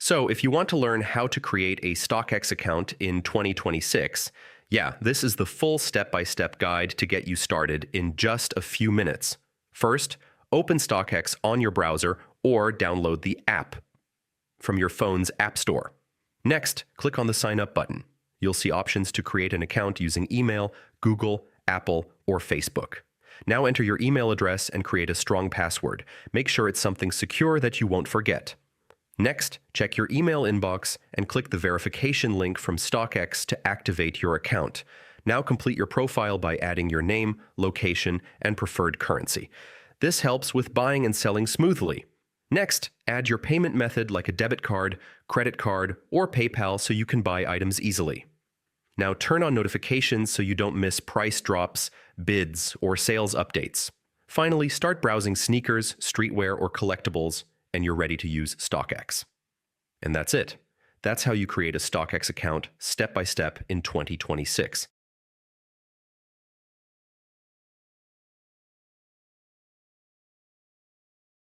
So, if you want to learn how to create a StockX account in 2026, this is the full step-by-step guide to get you started in just a few minutes. First, open StockX on your browser or download the app from your phone's app store. Next, click on the Sign Up button. You'll see options to create an account using email, Google, Apple, or Facebook. Now enter your email address and create a strong password. Make sure it's something secure that you won't forget. Next, check your email inbox and click the verification link from StockX to activate your account. Now complete your profile by adding your name, location, and preferred currency. This helps with buying and selling smoothly. Next, add your payment method like a debit card, credit card, or PayPal so you can buy items easily. Now turn on notifications so you don't miss price drops, bids, or sales updates. Finally, start browsing sneakers, streetwear, or collectibles, and you're ready to use StockX. And that's it. That's how you create a StockX account step by step in 2026.